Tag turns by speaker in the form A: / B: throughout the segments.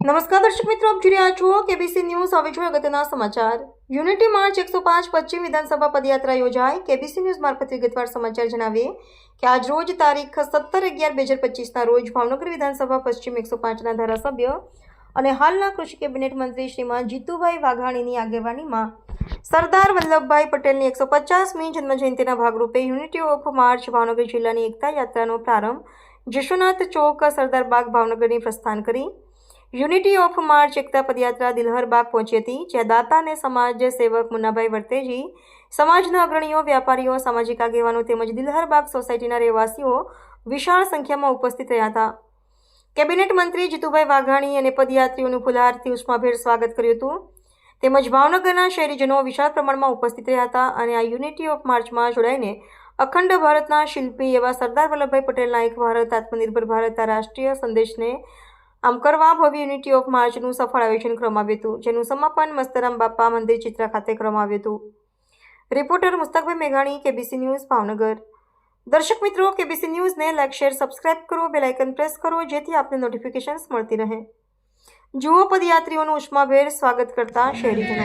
A: નમસ્કાર દર્શક મિત્રો, આપ જોઈ રહ્યા છો કેબીસી ન્યૂઝ। હવે જોઈએ અગત્યના સમાચાર। યુનિટી માર્ચ 105 પશ્ચિમ વિધાનસભા પદયાત્રા યોજાઈ। કેબીસી ન્યૂઝ મારફતે વિગતવાર સમાચાર જણાવીએ કે આજ રોજ તારીખ 17/11/2025 રોજ ભાવનગર વિધાનસભા પશ્ચિમ 105ના ધારાસભ્ય અને હાલના કૃષિ કેબિનેટ મંત્રી શ્રીમાન જીતુભાઈ વાઘાણીની આગેવાનીમાં સરદાર વલ્લભભાઈ પટેલની 150મી જન્મજયંતિના ભાગરૂપે યુનિટી ઓફ માર્ચ ભાવનગર જિલ્લાની એકતા યાત્રાનો પ્રારંભ જશોનાથ ચોક સરદાર બાગ ભાવનગરની પ્રસ્થાન કરી યુનિટી ઓફ માર્ચ એકતા પદયાત્રા દિલહર બાગ પહોંચી હતી, જ્યાં દાતા અને સમાજ સેવક મુન્નાભાઈ વર્તેજી, સમાજના અગ્રણીઓ, વ્યાપારીઓ, સામાજિક આગેવાનો તેમજ દિલહર બાગ સોસાયટીના રહેવાસીઓ વિશાળ સંખ્યામાં ઉપસ્થિત રહ્યા હતા। કેબિનેટ મંત્રી જીતુભાઈ વાઘાણી અને પદયાત્રીઓનું ફુલહારથી ઉષ્માભેર સ્વાગત કર્યું હતું, તેમજ ભાવનગરના શહેરીજનો વિશાળ પ્રમાણમાં ઉપસ્થિત રહ્યા હતા અને આ યુનિટી ઓફ માર્ચમાં જોડાઈને અખંડ ભારતના શિલ્પી એવા સરદાર વલ્લભભાઈ પટેલના એક ભારત આત્મનિર્ભર ભારત રાષ્ટ્રીય સંદેશને આમ કરવા ભવ્ય યુનિટી ઓફ માર્ચનું સફળ આયોજન કરવામાં આવ્યું હતું, જેનું સમાપન મસ્તરામ બાપા મંદિર ચિત્રા ખાતે કરવામાં આવ્યું હતું। રિપોર્ટર મુસ્તકભાઈ મેઘાણી, કેબીસી ન્યૂઝ, ભાવનગર। દર્શક મિત્રો, કેબીસી ન્યૂઝને લાઇક, શેર, સબસ્ક્રાઇબ કરો, બેલ આઇકન પ્રેસ કરો, જેથી આપને નોટિફિકેશન્સ મળતી રહે। જુઓ પદયાત્રીઓનું ઉષ્માભેર સ્વાગત કરતા શહેરીજનો।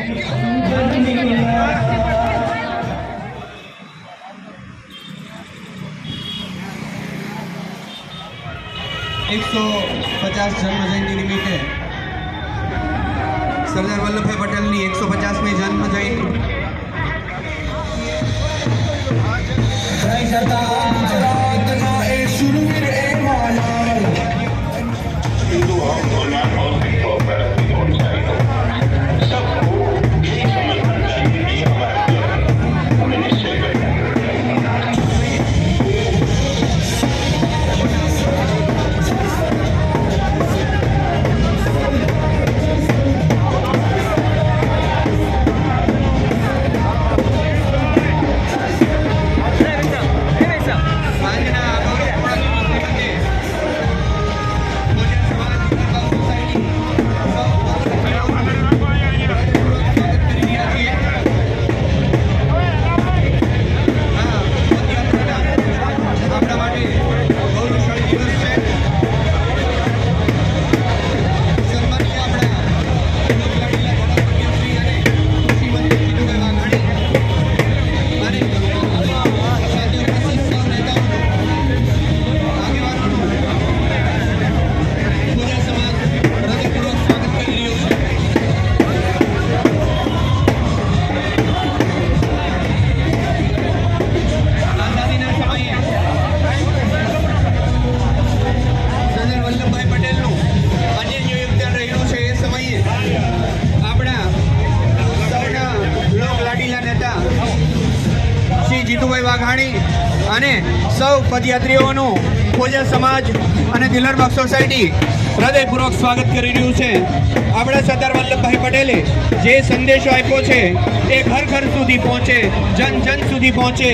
B: 150 जन्म जयंती निमित्ते सरदार वल्लभभाई पटेलनी 150મી जन्म जयंती જીતુભાઈ વાઘાણી અને સૌ પદયાત્રીઓનું ખોજલ સમાજ અને દિલહર બાગ સોસાયટી હૃદયપૂર્વક સ્વાગત કરી રહ્યું છે। આપણા સરદાર વલ્લભભાઈ પટેલે જે સંદેશો આપ્યો છે એ ઘર ઘર સુધી પહોંચે, જન જન સુધી પહોંચે,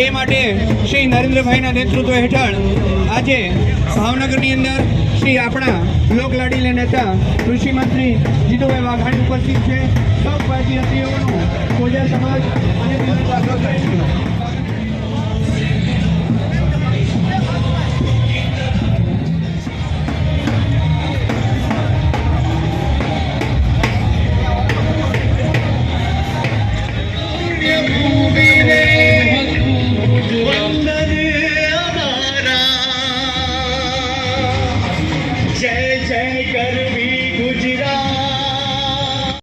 B: એ માટે શ્રી નરેન્દ્રભાઈના નેતૃત્વ હેઠળ આજે ભાવનગરની અંદર શ્રી આપણા લોકલાડીલા નેતા કૃષિ મંત્રી જીતુભાઈ વાઘાણી ઉપસ્થિત છે। સૌ પદયાત્રીઓનું ખોજલ સમાજ અને દિલહર બાગ સોસાયટી
C: जय जय कर